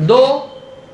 2,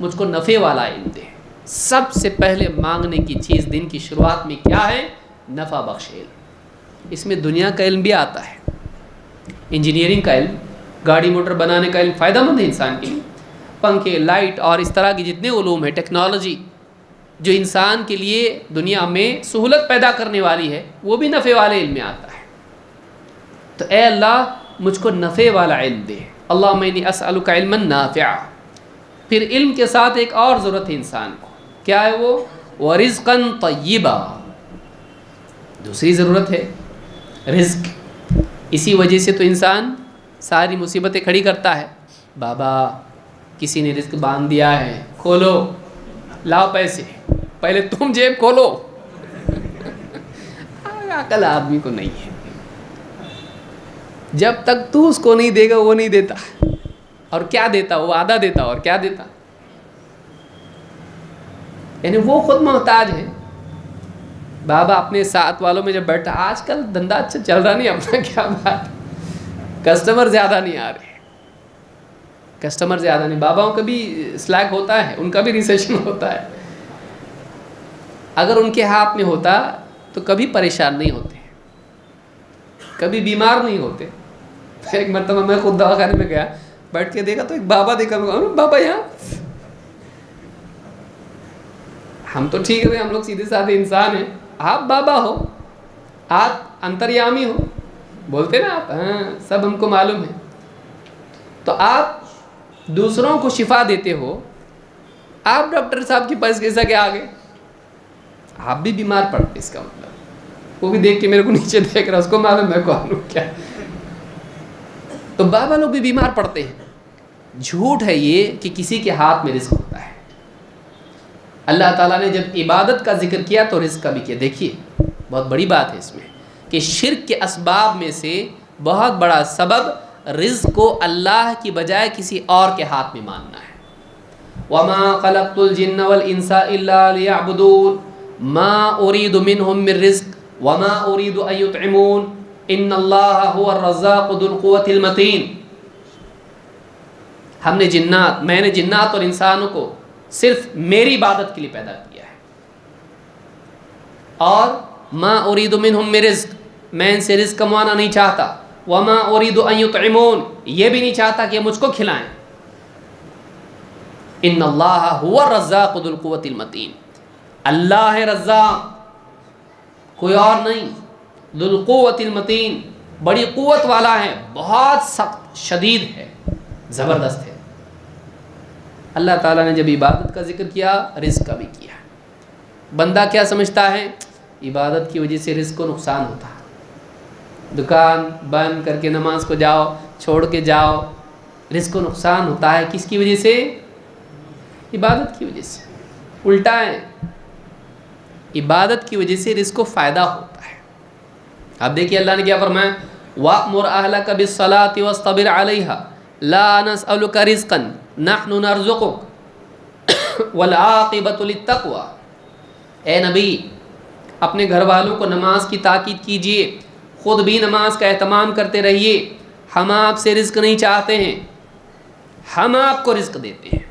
مجھ کو نفع والا علم دے۔ سب سے پہلے مانگنے کی چیز دن کی شروعات میں کیا ہے؟ نفع بخش علم۔ اس میں دنیا کا علم بھی آتا ہے، انجینئرنگ کا علم، گاڑی موٹر بنانے کا علم فائدہ مند ہے انسان کے لیے، پنکھے، لائٹ اور اس طرح کی جتنے علوم ہیں، ٹیکنالوجی جو انسان کے لیے دنیا میں سہولت پیدا کرنے والی ہے، وہ بھی نفع والے علم میں آتا ہے۔ تو اے اللہ مجھ کو نفع والا علم دے، اللہم انی اسألک علما نافعا۔ پھر علم کے ساتھ ایک اور ضرورت ہے انسان کو، کیا ہے وہ؟ ورزقا طیبا، دوسری ضرورت ہے رزق۔ اسی وجہ سے تو انسان ساری مصیبتیں کھڑی کرتا ہے، بابا کسی نے رزق باندھ دیا ہے، کھولو، لاؤ پیسے، پہلے تم جیب کھولو۔ عقل آدمی کو نہیں ہے، جب تک تو اس کو نہیں دے گا وہ نہیں دیتا، اور کیا دیتا؟ وہ آدھا دیتا اور کیا دیتا، یعنی وہ خود محتاج ہے۔ بابا اپنے ساتھ والوں میں جب بیٹھا، آج کل دھندا اچھا چل رہا نہیں اپنا، کیا بات، کسٹمر زیادہ نہیں آ رہے، کسٹمر زیادہ نہیں، باباؤں کا بھی سلیک ہوتا ہے، ان کا بھی ریسیشن ہوتا ہے۔ اگر ان کے ہاتھ میں ہوتا تو کبھی پریشان نہیں ہوتے، کبھی بیمار نہیں ہوتے۔ ایک مرتبہ میں خود دواخانے میں گیا، بیٹھ کے دیکھا تو ایک بابا دیکھا، میں کہا بابا یہاں، ہم تو ٹھیک ہے، ہم لوگ سیدھے سادھے انسان ہیں، آپ بابا ہو، آپ انتریامی ہو، بولتے نا آپ، ہاں سب ہم کو معلوم ہے۔ تو آپ دوسروں کو شفا دیتے ہو، آپ ڈاکٹر صاحب کے پاس کیسا کہ آگے آپ بھی بیمار پڑتے، اس کا مطلب وہ بھی دیکھ کے میرے کو نیچے دیکھ رہا، اس کو معلوم میں کون ہوں کیا۔ تو بابا لوگ بھی بیمار پڑتے ہیں۔ جھوٹ ہے یہ کہ کسی کے ہاتھ میں رزق ہوتا ہے۔ اللہ تعالیٰ نے جب عبادت کا ذکر کیا تو رزق کا بھی کیا۔ دیکھیے بہت بڑی بات ہے اس میں کہ شرک کے اسباب میں سے بہت بڑا سبب رزق کو اللہ کی بجائے کسی اور کے ہاتھ میں ماننا ہے۔ وَمَا خَلَقْتُ الْجِنَّ وَالْإِنسَ إِلَّا لِيَعْبُدُونَ مَا أُرِيدُ مِنْهُمْ مِنْ رِزْقٍ وَمَا أُرِيدُ أَن يُطْعِمُونَ إِنَّ اللَّهَ هُوَ الرَّزَّاقُ ذُو الْقُوَّةِ الْمَتِينُ۔ میں نے جنات اور انسانوں کو صرف میری عبادت کے لیے پیدا کیا ہے، اور ما اريد منهم من رزق، میں ان سے رزق کمانا نہیں چاہتا، وما اريد ان يطعمون، یہ بھی نہیں چاہتا کہ مجھ کو کھلائیں۔ ان اللہ هو الرزاق ذو القوة المتین، اللہ ہے رزاق، کوئی اور نہیں، ذو القوة المتین، بڑی قوت والا ہے، بہت سخت شدید ہے، زبردست ہے۔ اللہ تعالیٰ نے جب عبادت کا ذکر کیا، رزق کا بھی کیا۔ بندہ کیا سمجھتا ہے؟ عبادت کی وجہ سے رزق کو نقصان ہوتا ہے، دکان بند کر کے نماز کو جاؤ، چھوڑ کے جاؤ، رزق کو نقصان ہوتا ہے۔ کس کی وجہ سے؟ عبادت کی وجہ سے۔ الٹا ہے، عبادت کی وجہ سے رزق کو فائدہ ہوتا ہے۔ اب دیکھیے اللہ نے کیا فرمایا، وَأْمُرْ أَهْلَكَ بِالصَّلَاةِ وَاصْطَبِرْ عَلَيْهَا لَا نَسْأَلُكَ رِزْقًا نَحْنُ نَرْزُقُكَ وَالْعَاقِبَةُ لِلتَّقْوَى۔ اے نبی اپنے گھر والوں کو نماز کی تاکید کیجئے، خود بھی نماز کا اہتمام کرتے رہیے، ہم آپ سے رزق نہیں چاہتے ہیں، ہم آپ کو رزق دیتے ہیں۔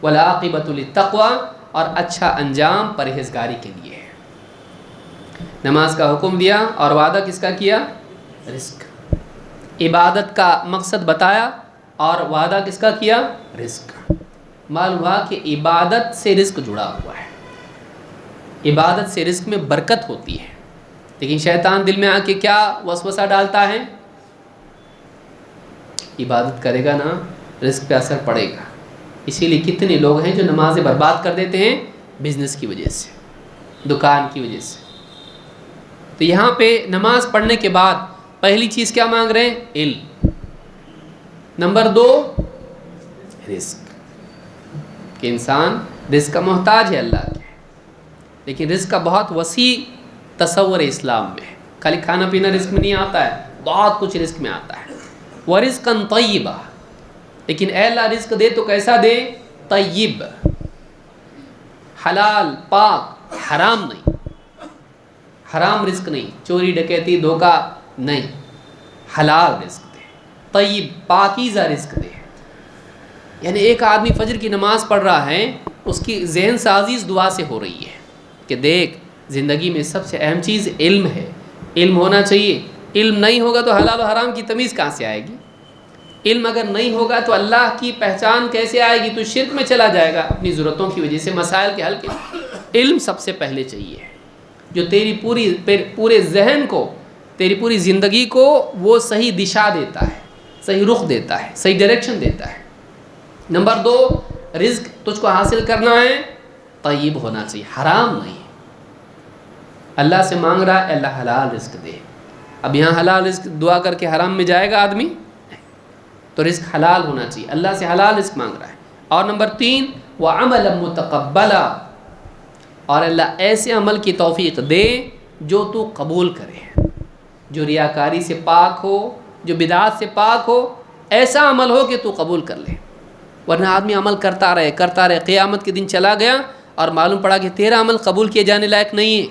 وَالْعَاقِبَةُ لِلتَّقْوَى، اور اچھا انجام پرہیزگاری کے لیے ہے۔ نماز کا حکم دیا اور وعدہ کس کا کیا؟ رزق۔ عبادت کا مقصد بتایا اور وعدہ کس کا کیا؟ رزق۔ معلوم ہوا کہ عبادت سے رزق جڑا ہوا ہے، عبادت سے رزق میں برکت ہوتی ہے۔ لیکن شیطان دل میں آ کے کیا وسوسہ ڈالتا ہے؟ عبادت کرے گا نا، رزق پہ اثر پڑے گا۔ اسی لیے کتنے لوگ ہیں جو نمازیں برباد کر دیتے ہیں بزنس کی وجہ سے، دکان کی وجہ سے۔ تو یہاں پہ نماز پڑھنے کے بعد پہلی چیز کیا مانگ رہے ہیں؟ علم۔ نمبر 2 رزق، کہ انسان رزق کا محتاج ہے اللہ کے، لیکن رزق کا بہت وسیع تصور ہے اسلام میں، خالی کھانا پینا رزق میں نہیں آتا ہے، بہت کچھ رزق میں آتا ہے۔ وَرِزْقًا طَيِّبًا، لیکن اے اللہ رزق دے تو کیسا دے؟ طیب، حلال، پاک، حرام نہیں، حرام رزق نہیں، چوری ڈکیتی دھوکہ نہیں، حلال رزق دے، طیب پاکیزہ رزق دے۔ یعنی ایک آدمی فجر کی نماز پڑھ رہا ہے، اس کی ذہن سازی اس دعا سے ہو رہی ہے کہ دیکھ زندگی میں سب سے اہم چیز علم ہے، علم ہونا چاہیے، علم نہیں ہوگا تو حلال و حرام کی تمیز کہاں سے آئے گی؟ علم اگر نہیں ہوگا تو اللہ کی پہچان کیسے آئے گی؟ تو شرک میں چلا جائے گا اپنی ضرورتوں کی وجہ سے، مسائل کے حل کے لیے علم سب سے پہلے چاہیے، جو تیری پورے ذہن کو، تیری پوری زندگی کو وہ صحیح دشا دیتا ہے، صحیح رخ دیتا ہے، صحیح ڈائریکشن دیتا ہے۔ نمبر 2، رزق تجھ کو حاصل کرنا ہے طیب ہونا چاہیے، حرام نہیں۔ اللہ سے مانگ رہا ہے اللہ حلال رزق دے، اب یہاں حلال رزق دعا کر کے حرام میں جائے گا آدمی؟ تو رزق حلال ہونا چاہیے، اللہ سے حلال رزق مانگ رہا ہے۔ اور نمبر 3، وعملا متقبلا، اور اللہ ایسے عمل کی توفیق دے جو تو قبول کرے، جو ریاکاری سے پاک ہو، جو بدعات سے پاک ہو، ایسا عمل ہو کہ تو قبول کر لے۔ ورنہ آدمی عمل کرتا رہے، قیامت کے دن چلا گیا اور معلوم پڑا کہ تیرا عمل قبول کیے جانے لائق نہیں ہے۔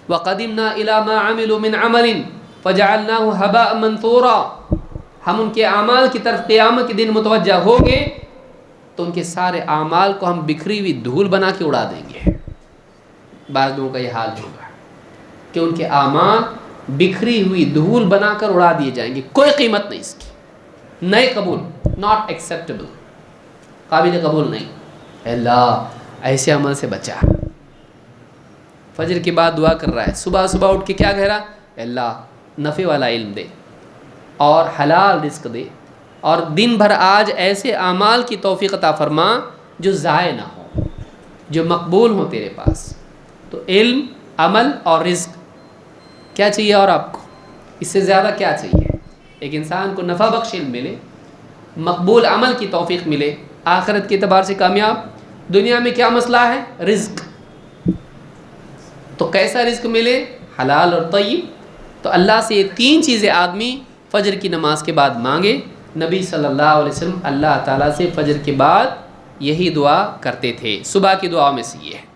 وَقَدِمْنَا إِلَى مَا عَمِلُوا مِنْ عَمَلٍ فَجَعَلْنَاهُ هَبَاءً مَنْثُورًا، ہم ان کے اعمال کی طرف قیامت کے دن متوجہ ہوں گے تو ان کے سارے اعمال کو ہم بکھری ہوئی دھول بنا کے اڑا دیں گے۔ بعض لوگوں کا یہ حال ہوگا کہ ان کے اعمال بکھری ہوئی دھول بنا کر اڑا دیے جائیں گے، کوئی قیمت نہیں اس کی، نئے قبول، ناٹ ایکسیپٹیبل، قابل قبول نہیں۔ اللہ ایسے عمل سے بچا۔ فجر کے بعد دعا کر رہا ہے، صبح اٹھ کے کیا کہہ رہا ہے؟ اللہ نفع والا علم دے اور حلال رزق دے، اور دن بھر آج ایسے اعمال کی توفیق عطا فرما جو ضائع نہ ہو، جو مقبول ہوں تیرے پاس۔ تو علم، عمل اور رزق، کیا چاہیے اور آپ کو؟ اس سے زیادہ کیا چاہیے؟ ایک انسان کو نفع بخش علم ملے، مقبول عمل کی توفیق ملے، آخرت کے اعتبار سے کامیاب۔ دنیا میں کیا مسئلہ ہے؟ رزق۔ تو کیسا رزق ملے؟ حلال اور طیب۔ تو اللہ سے یہ 3 چیزیں آدمی فجر کی نماز کے بعد مانگے۔ نبی صلی اللہ علیہ وسلم اللہ تعالیٰ سے فجر کے بعد یہی دعا کرتے تھے، صبح کی دعا میں سے یہ ہے۔